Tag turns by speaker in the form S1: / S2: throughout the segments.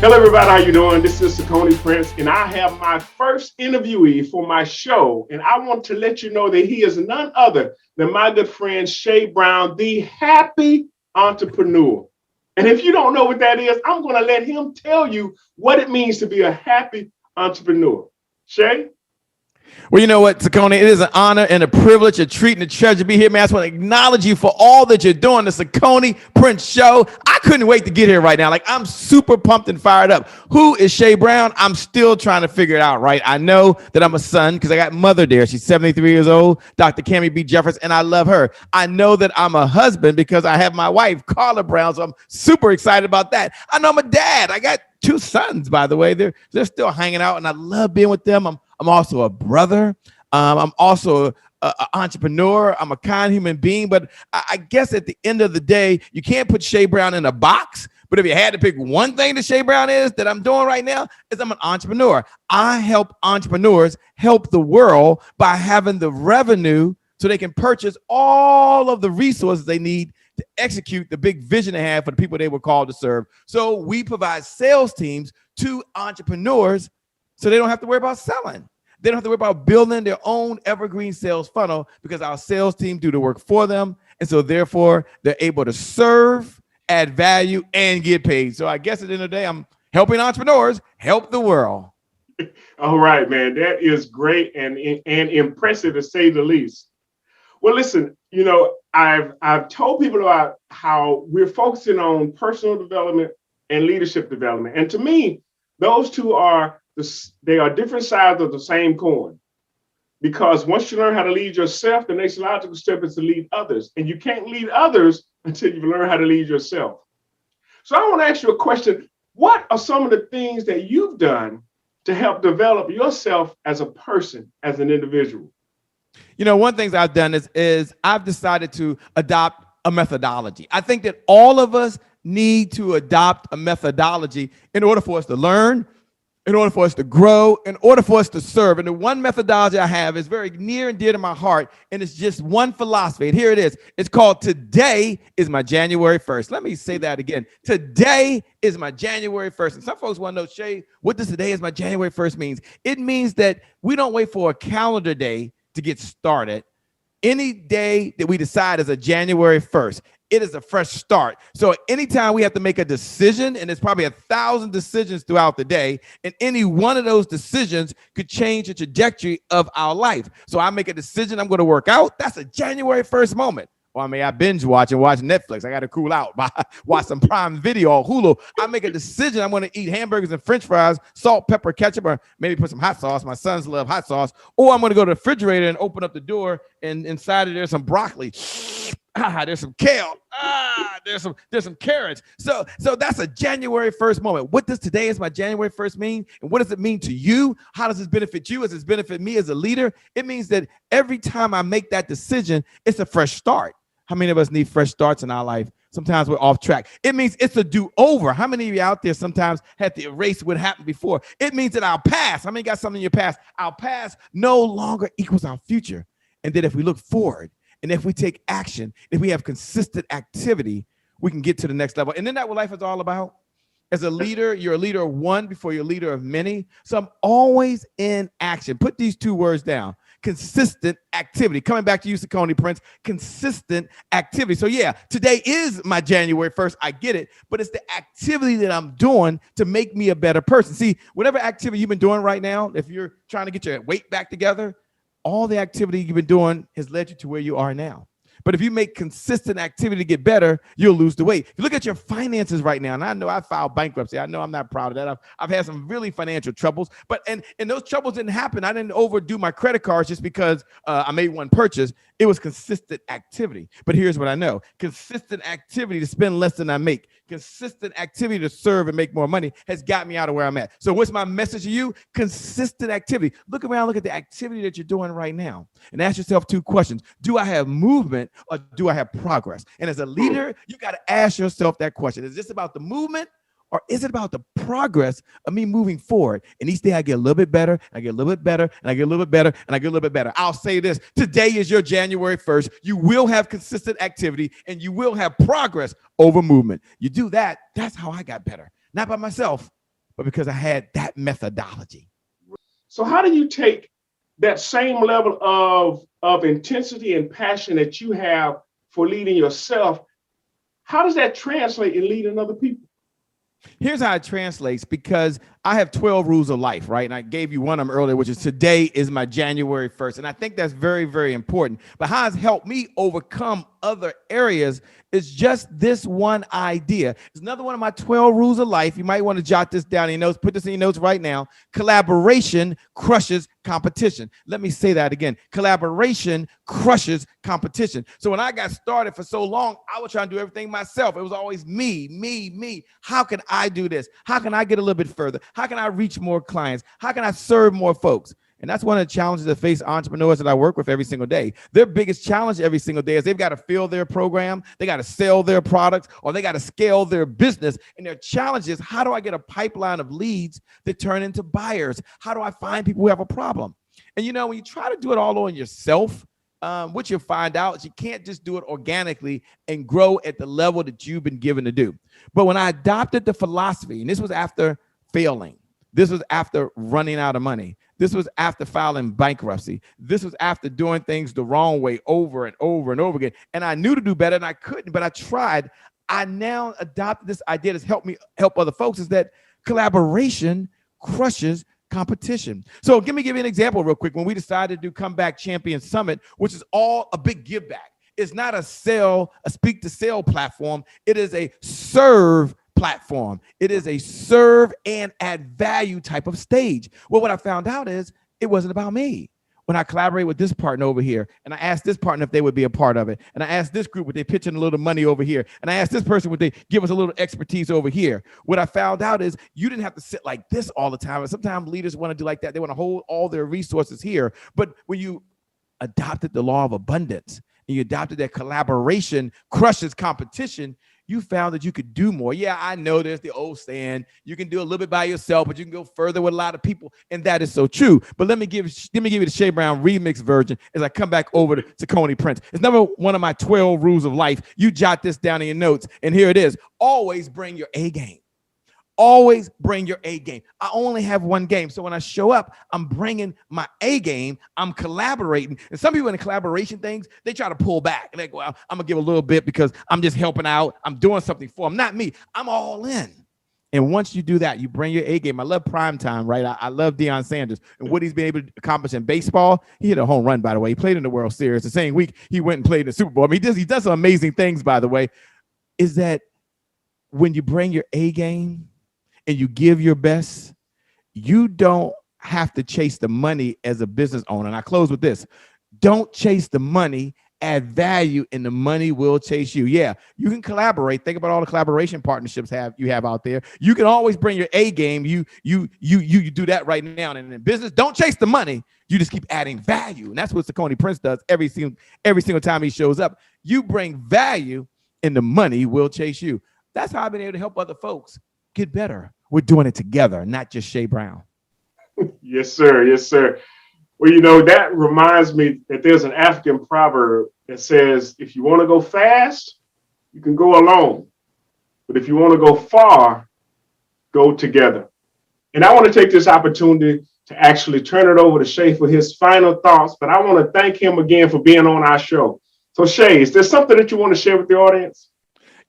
S1: Hello, everybody. How you doing? This is Sakoni Prince, and I have my first interviewee for my show. And I want to let you know that he is none other than my good friend Che Brown, the happy entrepreneur. And if you don't know what that is, I'm going to let him tell you what it means to be a happy entrepreneur. Che?
S2: Well, you know what, Sakoni, it is an honor and a privilege, a treat and a treasure to be here, man. I just want to acknowledge you for all that you're doing. The Sakoni Prince Show. I couldn't wait to get here right now. Like, I'm super pumped and fired up. Who is Che Brown? I'm still trying to figure it out, right? I know that I'm a son because I got mother there. She's 73 years old, Dr. Cammie B. Jeffers, and I love her. I know that I'm a husband because I have my wife, Carla Brown, so I'm super excited about that. I know I'm a dad. I got two sons, by the way. They're still hanging out, and I love being with them. I'm also a brother. I'm also an entrepreneur. I'm a kind human being. But I guess at the end of the day, you can't put Che Brown in a box. But if you had to pick one thing that Che Brown is that I'm doing right now, is I'm an entrepreneur. I help entrepreneurs help the world by having the revenue so they can purchase all of the resources they need to execute the big vision they have for the people they were called to serve. So we provide sales teams to entrepreneurs so they don't have to worry about selling. They don't have to worry about building their own evergreen sales funnel because our sales team do the work for them. And so therefore, they're able to serve, add value, and get paid. So I guess at the end of the day, I'm helping entrepreneurs help the world.
S1: All right, man. That is great and impressive to say the least. Well, listen, I've told people about how we're focusing on personal development and leadership development. And to me, those two are different sides of the same coin. Because once you learn how to lead yourself, the next logical step is to lead others. And you can't lead others until you've learned how to lead yourself. So I want to ask you a question. What are some of the things that you've done to help develop yourself as a person, as an individual?
S2: You know, one thing I've done is I've decided to adopt a methodology. I think that all of us need to adopt a methodology in order for us to learn, in order for us to grow, in order for us to serve. And the one methodology I have is very near and dear to my heart, and it's just one philosophy. And here it is. It's called Today is my January 1st. Let me say that again. Today is my January 1st. And some folks want to know, Che, what does today is my January 1st means? It means that we don't wait for a calendar day to get started. Any day that we decide is a January 1st. It is a fresh start. So anytime we have to make a decision, and there's probably 1,000 decisions throughout the day, and any one of those decisions could change the trajectory of our life. So I make a decision, I'm going to work out. That's a January 1st moment. Or I binge watch Netflix. I got to cool out, watch some Prime Video or Hulu. I make a decision. I'm going to eat hamburgers and French fries, salt, pepper, ketchup, or maybe put some hot sauce. My sons love hot sauce. Or I'm going to go to the refrigerator and open up the door, and inside of there's some broccoli. There's some kale. There's some carrots. So that's a January 1st moment. What does today is my January 1st mean? And what does it mean to you? How does this benefit you? Does this benefit me as a leader? It means that every time I make that decision, it's a fresh start. How many of us need fresh starts in our life? Sometimes we're off track. It means it's a do-over. How many of you out there sometimes had to erase what happened before? It means that our past, how many got something in your past? Our past no longer equals our future. And that if we look forward, and if we take action, if we have consistent activity, we can get to the next level. And isn't that what life is all about? As a leader, you're a leader of one before you're a leader of many. So I'm always in action. Put these two words down. Consistent activity. Coming back to you, Sakoni Prince, consistent activity. So yeah, today is my January 1st. I get it, but it's the activity that I'm doing to make me a better person. See, whatever activity you've been doing right now, if you're trying to get your weight back together, all the activity you've been doing has led you to where you are now. But if you make consistent activity to get better, you'll lose the weight. If you look at your finances right now, and I know I filed bankruptcy. I know I'm not proud of that. I've had some really financial troubles, but and those troubles didn't happen. I didn't overdo my credit cards just because I made one purchase. It was consistent activity. But here's what I know. Consistent activity to spend less than I make. Consistent activity to serve and make more money has got me out of where I'm at. So what's my message to you? Consistent activity. Look around, look at the activity that you're doing right now, and ask yourself two questions. Do I have movement or do I have progress? And as a leader, you got to ask yourself that question. Is this about the movement or is it about the progress of me moving forward? And each day I get a little bit better, I get a little bit better, and I get a little bit better, and I get a little bit better. I'll say this. Today is your January 1st. You will have consistent activity and you will have progress over movement. You do that, that's how I got better. Not by myself, but because I had that methodology.
S1: So how do you take that same level of intensity and passion that you have for leading yourself? How does that translate in leading other people?
S2: Here's how it translates, because I have 12 rules of life, right? And I gave you one of them earlier, which is today is my January 1st. And I think that's very, very important. But how it's helped me overcome other areas is just this one idea. It's another one of my 12 rules of life. You might want to jot this down in your notes. Put this in your notes right now. Collaboration crushes competition. Let me say that again. Collaboration crushes competition. So when I got started for so long, I was trying to do everything myself. It was always me. How can I do this? How can I get a little bit further? How can I reach more clients? How can I serve more folks? And that's one of the challenges that face entrepreneurs that I work with every single day. Their biggest challenge every single day is they've got to fill their program, they got to sell their products, or they got to scale their business. And their challenge is, how do I get a pipeline of leads that turn into buyers? How do I find people who have a problem? And when you try to do it all on yourself, what you'll find out is you can't just do it organically and grow at the level that you've been given to do. But when I adopted the philosophy, and this was after failing, this was after running out of money, this was after filing bankruptcy, this was after doing things the wrong way over and over and over again, and I knew to do better and I couldn't, but I tried. I now adopted this idea that's helped me help other folks, is that collaboration crushes competition. So give you an example real quick. When we decided to do Comeback Champion Summit, which is all a big give back. It's not a speak to sell platform. It is a serve platform. It is a serve and add value type of stage. Well, what I found out is it wasn't about me. When I collaborate with this partner over here, and I asked this partner if they would be a part of it, and I asked this group would they pitch in a little money over here, and I asked this person would they give us a little expertise over here. What I found out is you didn't have to sit like this all the time. And sometimes leaders want to do like that. They want to hold all their resources here. But when you adopted the law of abundance and you adopted that collaboration crushes competition, you found that you could do more. Yeah, I know there's the old saying, you can do a little bit by yourself, but you can go further with a lot of people. And that is so true. But let me give you the Che Brown remix version as I come back over to Coney Prince. It's number one of my 12 rules of life. You jot this down in your notes. And here it is. Always bring your A game. Always bring your A game. I only have one game. So when I show up, I'm bringing my A game. I'm collaborating. And some people in the collaboration things, they try to pull back. Like, well, I'm going to give a little bit because I'm just helping out. I'm doing something for them. Not me. I'm all in. And once you do that, you bring your A game. I love primetime, right? I love Deion Sanders and what he's been able to accomplish in baseball. He hit a home run, by the way. He played in the World Series. The same week, he went and played in the Super Bowl. I mean, he does some amazing things, by the way. Is that when you bring your A game, and you give your best, you don't have to chase the money as a business owner. And I close with this. Don't chase the money, add value, and the money will chase you. Yeah, you can collaborate. Think about all the collaboration partnerships you have out there. You can always bring your A game. You do that right now. And in business, don't chase the money. You just keep adding value. And that's what Coney Prince does every single time he shows up. You bring value, and the money will chase you. That's how I've been able to help other folks get better. We're doing it together, not just Che Brown.
S1: Yes, sir. Yes, sir. Well, that reminds me that there's an African proverb that says, if you want to go fast, you can go alone. But if you want to go far, go together. And I want to take this opportunity to actually turn it over to Che for his final thoughts. But I want to thank him again for being on our show. So, Che, is there something that you want to share with the audience?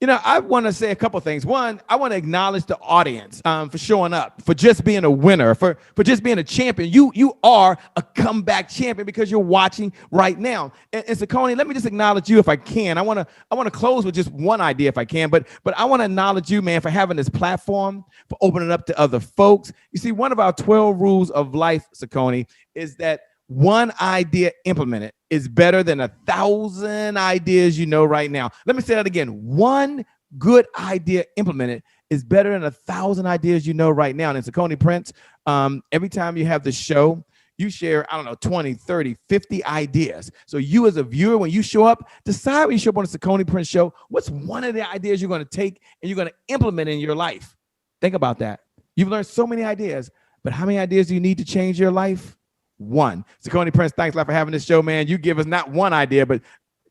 S2: I want to say a couple things. One, I want to acknowledge the audience for showing up, for just being a winner, for just being a champion. You are a comeback champion because you're watching right now. And so, Coney, let me just acknowledge you if I can. I want to close with just one idea if I can, but I want to acknowledge you, man, for having this platform, for opening up to other folks. You see, one of our 12 rules of life, Coney, is that one idea implemented is better than 1,000 ideas right now. Let me say that again. One good idea implemented is better than 1,000 ideas right now. And it's Coney Prince. Every time you have the show, you share, 20, 30, 50 ideas. So you as a viewer, when you show up, decide when you show up on the Coney Prince show, what's one of the ideas you're going to take and you're going to implement in your life? Think about that. You've learned so many ideas, but how many ideas do you need to change your life? One. So Coney Prince, thanks a lot for having this show, man. You give us not one idea, but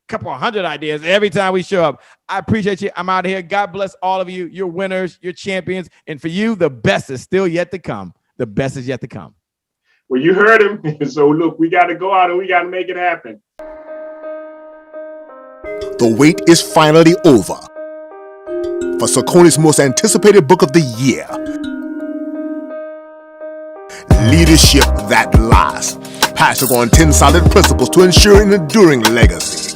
S2: couple of hundred ideas every time we show up. I appreciate you. I'm out of here. God bless all of you. You're winners. You're champions. And for you, the best is still yet to come. The best is yet to come.
S1: Well, you heard him. So look, we got to go out and we got to make it happen.
S3: The wait is finally over for Saucony's most anticipated book of the year. Leadership that lasts. Passing on 10 solid principles to ensure an enduring legacy.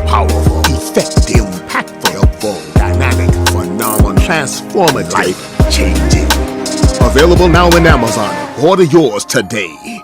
S3: Powerful, effective, impactful, dynamic, phenomenal, transformative, life-changing. Available now in Amazon. Order yours today.